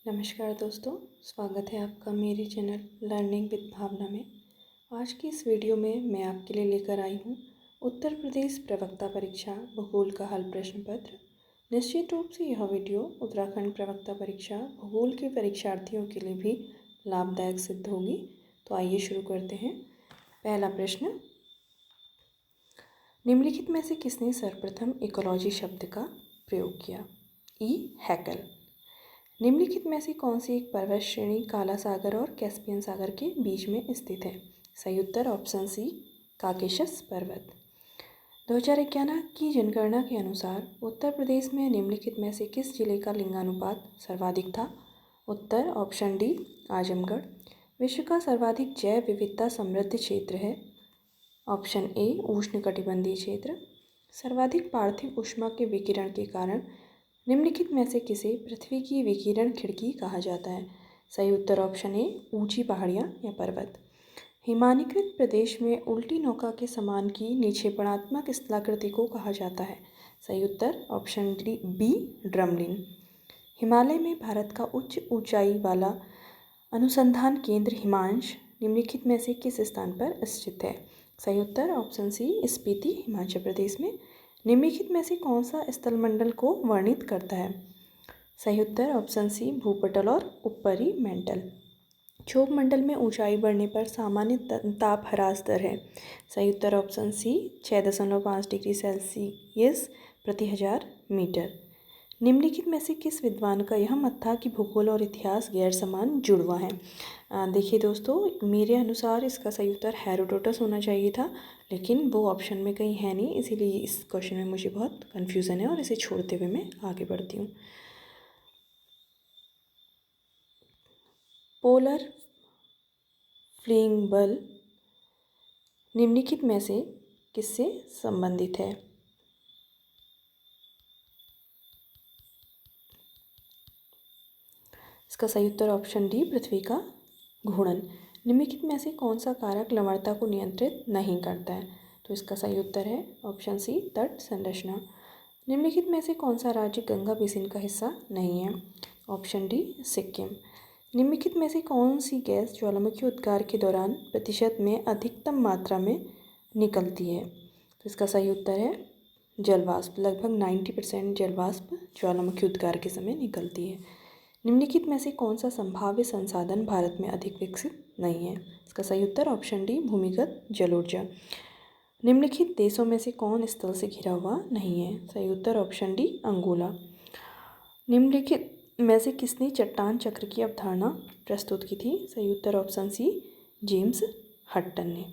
नमस्कार दोस्तों, स्वागत है आपका मेरे चैनल लर्निंग विद भावना में। आज की इस वीडियो में मैं आपके लिए लेकर आई हूँ उत्तर प्रदेश प्रवक्ता परीक्षा भूगोल का हल प्रश्न पत्र। निश्चित रूप से यह वीडियो उत्तराखंड प्रवक्ता परीक्षा भूगोल के परीक्षार्थियों के लिए भी लाभदायक सिद्ध होगी। तो आइए शुरू करते हैं। पहला प्रश्न, निम्नलिखित में से किसने सर्वप्रथम इकोलॉजी शब्द का प्रयोग किया? हैकल। निम्नलिखित में से कौन सी एक पर्वत श्रेणी काला सागर और कैस्पियन सागर के बीच में स्थित है? सही उत्तर ऑप्शन सी, काकेशस पर्वत। 2011 की जनगणना के अनुसार उत्तर प्रदेश में निम्नलिखित में से किस जिले का लिंगानुपात सर्वाधिक था? उत्तर ऑप्शन डी, आजमगढ़। विश्व का सर्वाधिक जैव विविधता समृद्ध क्षेत्र है? ऑप्शन ए, उष्णकटिबंधीय क्षेत्र। सर्वाधिक पार्थिव ऊष्मा के विकिरण के कारण निम्नलिखित में से किसे पृथ्वी की विकिरण खिड़की कहा जाता है? सही उत्तर ऑप्शन ए, ऊंची पहाड़ियाँ या पर्वत। हिमानीकृत प्रदेश में उल्टी नौका के समान की निक्षेपणात्मक स्थलाकृति को कहा जाता है? सही उत्तर option D B, drumlin. Himalaya में भारत का उच्च ऊंचाई वाला अनुसंधान केंद्र हिमांश निम्नलिखित में से किस स्थान पर स्थित है? सही उत्तर ऑप्शन सी, स्पीति, हिमाचल प्रदेश में। निम्नलिखित में से कौन सा स्थलमंडल को वर्णित करता है? सही उत्तर ऑप्शन सी, भूपटल और ऊपरी मेंटल। क्षोभ मंडल में ऊंचाई बढ़ने पर सामान्य ताप ह्रास दर है? सही उत्तर ऑप्शन सी, 6.5 डिग्री सेल्सियस प्रति 1000 मीटर। निम्नलिखित में से किस विद्वान का यह मत था कि भूगोल और इतिहास गैर समान जुड़वा है? देखिए दोस्तों, मेरे अनुसार इसका सही उत्तर हेरोडोटस होना चाहिए था, लेकिन वो ऑप्शन में कहीं है नहीं, इसीलिए इस क्वेश्चन में मुझे बहुत कन्फ्यूज़न है और इसे छोड़ते हुए मैं आगे बढ़ती हूँ। पोलर फ्लिंग बल निम्नलिखित में से किससे संबंधित है? इसका सही उत्तर ऑप्शन डी, पृथ्वी का घूर्णन। निम्नलिखित में से कौन सा कारक लवणता को नियंत्रित नहीं करता है? तो इसका सही उत्तर है ऑप्शन सी, तट संरचना। निम्नलिखित में से कौन सा राज्य गंगा बेसिन का हिस्सा नहीं है? Option D, Sikkim. निम्नलिखित में से कौन सी गैस ज्वालामुखी उद्गार के दौरान प्रतिशत में अधिकतम मात्रा में निकलती है? तो इसका सही उत्तर है जलवाष्प। लगभग 90% जलवाष्प ज्वालामुखी उद्गार के समय निकलती है। निम्नलिखित में से कौन सा संभाव्य संसाधन भारत में अधिक विकसित नहीं है? इसका सही उत्तर ऑप्शन डी, भूमिगत जल ऊर्जा। निम्नलिखित देशों में से कौन स्थल से घिरा हुआ नहीं है? सही उत्तर ऑप्शन डी, अंगोला। निम्नलिखित में से किसने चट्टान चक्र की अवधारणा प्रस्तुत की थी? सही उत्तर ऑप्शन सी, जेम्स हट्टन ने।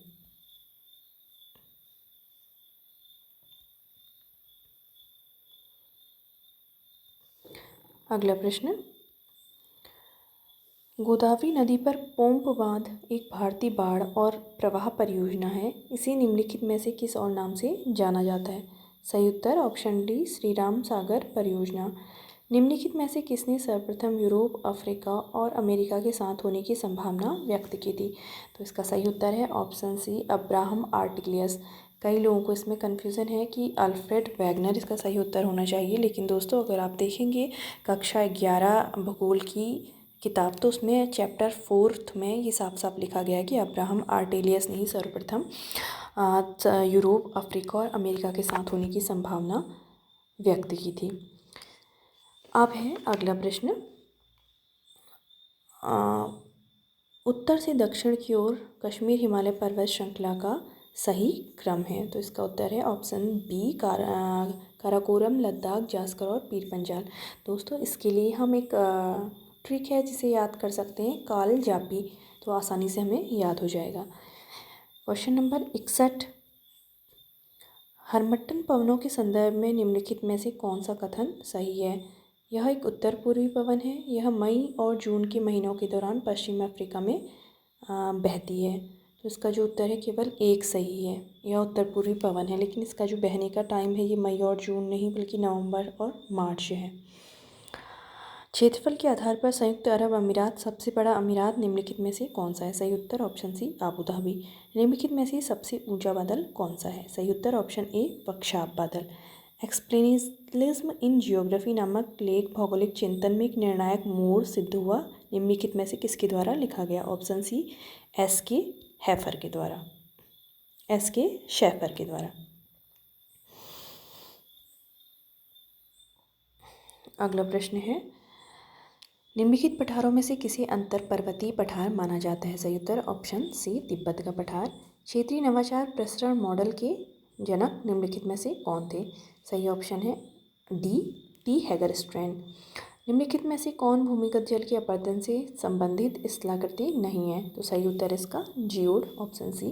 अगला प्रश्न, गोदावरी नदी पर पोम्प बांध एक भारतीय बाढ़ और प्रवाह परियोजना है। इसे निम्नलिखित में से किस और नाम से जाना जाता है? सही उत्तर ऑप्शन डी, श्री राम सागर परियोजना। निम्नलिखित में से किसने सर्वप्रथम यूरोप, अफ्रीका और अमेरिका के साथ होने की संभावना व्यक्त की थी? तो इसका सही उत्तर है ऑप्शन सी, अब्राहम आर्टिलियस। कई लोगों को इसमें कन्फ्यूज़न है कि अल्फ्रेड वैगनर इसका सही उत्तर होना चाहिए, लेकिन दोस्तों अगर आप देखेंगे कक्षा 11 भूगोल की किताब, तो उसमें चैप्टर 4 में ये साफ साफ लिखा गया है कि अब्राहम आर्टिलियस ने ही सर्वप्रथम यूरोप, अफ्रीका और अमेरिका के साथ होने की संभावना व्यक्त की थी। अब है अगला प्रश्न, उत्तर से दक्षिण की ओर कश्मीर हिमालय पर्वत श्रृंखला का सही क्रम है? तो इसका उत्तर है ऑप्शन बी, काराकोरम, लद्दाख, जास्कर और पीर पंजाल। दोस्तों इसके लिए हम एक ट्रिक है जिसे याद कर सकते हैं, काल जापी, तो आसानी से हमें याद हो जाएगा। क्वेश्चन नंबर 61, हरमट्टन पवनों के संदर्भ में निम्नलिखित में से कौन सा कथन सही है? यह एक उत्तर पूर्वी पवन है। यह मई और जून के महीनों के दौरान पश्चिम अफ्रीका में बहती है। तो इसका जो उत्तर है केवल एक सही है, यह उत्तर पूर्वी पवन है, लेकिन इसका जो बहने का टाइम है ये मई और जून नहीं बल्कि नवंबर और मार्च है। क्षेत्रफल के आधार पर संयुक्त अरब अमीरात सबसे बड़ा अमीरात निम्नलिखित में से कौन सा है? सही उत्तर ऑप्शन सी, आबू धाबी। निम्नलिखित में से सबसे ऊंचा बादल कौन सा है? सही उत्तर ऑप्शन ए, बख्शाब बादल। एक्सप्लेनिज्म इन जियोग्राफी नामक लेख भौगोलिक चिंतन में एक निर्णायक मोड़ सिद्ध हुआ, निम्नलिखित में से किसके द्वारा लिखा गया? Option C, SK. शेफर के द्वारा। एस.के. शेफर के द्वारा। अगला प्रश्न है, निम्नलिखित पठारों में से किसे अंतर पर्वतीय पठार माना जाता है? सही उत्तर ऑप्शन सी, तिब्बत का पठार। क्षेत्रीय नवाचार प्रसरण मॉडल के जनक निम्नलिखित में से कौन थे? सही ऑप्शन है डी, टी हैगरस्ट्रैंड। निम्नलिखित में से कौन भूमिगत जल के अपरदन से संबंधित स्थलाकृति नहीं है? तो सही उत्तर है इसका geoid, option C.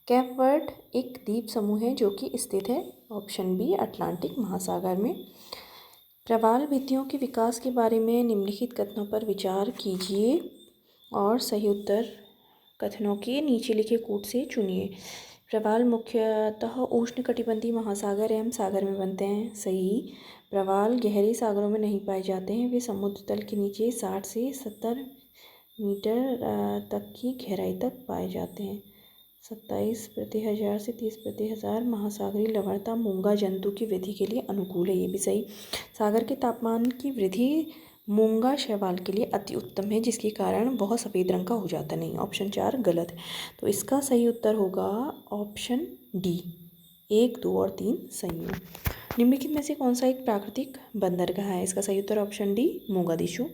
Cape Verde एक द्वीप समूह है जो कि स्थित है, ऑप्शन बी, अटलांटिक महासागर में। प्रवाल भित्तियों के विकास के बारे में निम्नलिखित कथनों पर विचार कीजिए और सही उत्तर कथनों के नीचे लिखे कूट से चुनिए। प्रवाल मुख्यतः उष्णकटिबंधीय महासागर एवं सागर में बनते हैं। सही। प्रवाल गहरे सागरों में नहीं पाए जाते हैं, वे समुद्र तल के नीचे 60 से 70 मीटर तक की गहराई तक पाए जाते हैं। 27 प्रति हज़ार से 30 प्रति हज़ार महासागरीय लवणता मूंगा जंतु की वृद्धि के लिए अनुकूल है, ये भी सही। सागर के तापमान की वृद्धि मूंगा शैवाल के लिए अति उत्तम है, जिसके कारण बहुत सफ़ेद रंग का हो जाता नहीं। ऑप्शन 4 गलत है, तो इसका सही उत्तर होगा ऑप्शन डी, 1, 2 और 3 सही है। निम्नलिखित में से कौन सा एक प्राकृतिक बंदरगाह है? इसका सही उत्तर ऑप्शन डी, मोगादिशु।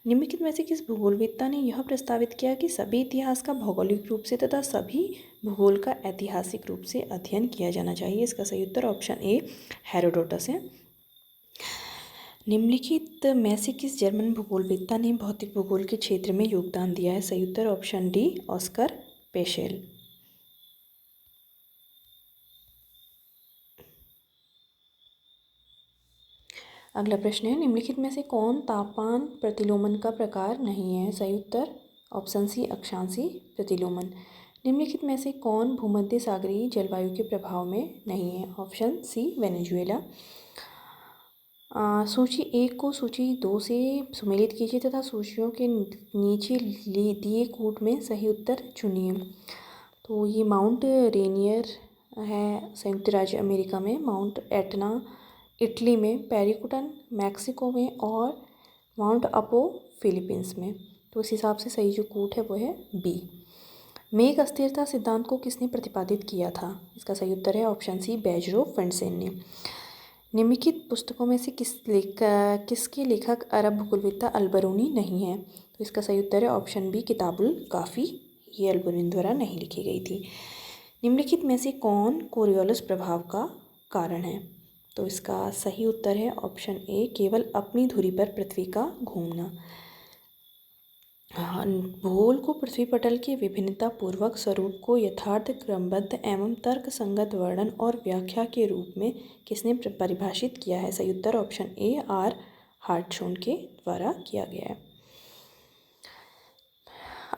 निम्नलिखित में से किस भूगोलवेत्ता ने यह प्रस्तावित किया कि सभी इतिहास का भौगोलिक रूप से तथा सभी भूगोल का ऐतिहासिक रूप से अध्ययन किया जाना चाहिए? इसका सही उत्तर ऑप्शन ए, हेरोडोटस है। निम्नलिखित में से किस जर्मन भूगोलवेत्ता ने भौतिक भूगोल के क्षेत्र में योगदान दिया है? सही उत्तर ऑप्शन डी, ऑस्कर पेशेल। अगला प्रश्न है, निम्नलिखित में से कौन तापमान प्रतिलोमन का प्रकार नहीं है? सही उत्तर ऑप्शन सी, अक्षांशीय प्रतिलोमन। निम्नलिखित में से कौन भूमध्य सागरीय जलवायु के प्रभाव में नहीं है? Option C, Venezuela. सूची 1 को सूची 2 से सुमेलित कीजिए तथा सूचियों के नीचे दिए कूट में सही उत्तर चुनिए। तो ये माउंट रेनियर है संयुक्त राज्य अमेरिका में, माउंट एटना इटली में, पेरिकुटन मैक्सिको में और माउंट अपो फिलीपींस में। तो इस हिसाब से सही जो कूट है वो है बी। मेघ अस्थिरता सिद्धांत को किसने प्रतिपादित किया था? इसका सही उत्तर है ऑप्शन सी, बेजरो फ्रेंडसेन ने। निम्नलिखित पुस्तकों में से किसके लेखक अरब भूगोलवेत्ता अल-बरूनी नहीं है? तो इसका सही उत्तर है ऑप्शन बी, किताबुल काफ़ी, ये अल-बरूनी द्वारा नहीं लिखी गई थी। निम्नलिखित में से कौन कोरियोलिस प्रभाव का कारण है? तो इसका सही उत्तर है ऑप्शन ए, केवल अपनी धुरी पर पृथ्वी का घूमना। भूगोल को पृथ्वी पटल के विभिन्नतापूर्वक स्वरूप को यथार्थ, क्रमबद्ध एवं तर्कसंगत वर्णन और व्याख्या के रूप में किसने परिभाषित किया है? सही उत्तर ऑप्शन ए, आर हार्टशोन के द्वारा किया गया है।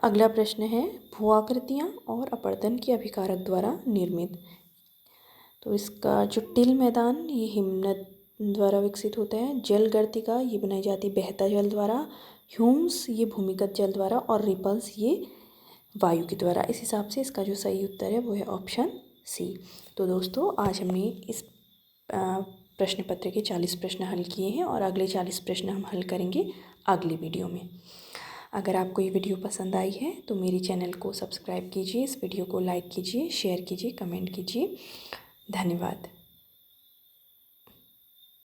अगला प्रश्न है, भूआकृतियाँ और अपरदन के अभिकारक द्वारा निर्मित। तो इसका जो टिल मैदान ये हिमनद द्वारा विकसित होता है। जल गर्तिका ये बनाई जाती है बहता जल द्वारा। ह्यूम्स ये भूमिगत जल द्वारा और रिपल्स ये वायु के द्वारा। इस हिसाब से इसका जो सही उत्तर है वो है ऑप्शन सी। तो दोस्तों आज हमने इस प्रश्न पत्र के 40 प्रश्न हल किए हैं और अगले 40 प्रश्न हम हल करेंगे अगली वीडियो में। अगर आपको ये वीडियो पसंद आई है तो मेरे चैनल को सब्सक्राइब कीजिए, इस वीडियो को लाइक कीजिए, शेयर कीजिए, कमेंट कीजिए। धन्यवाद।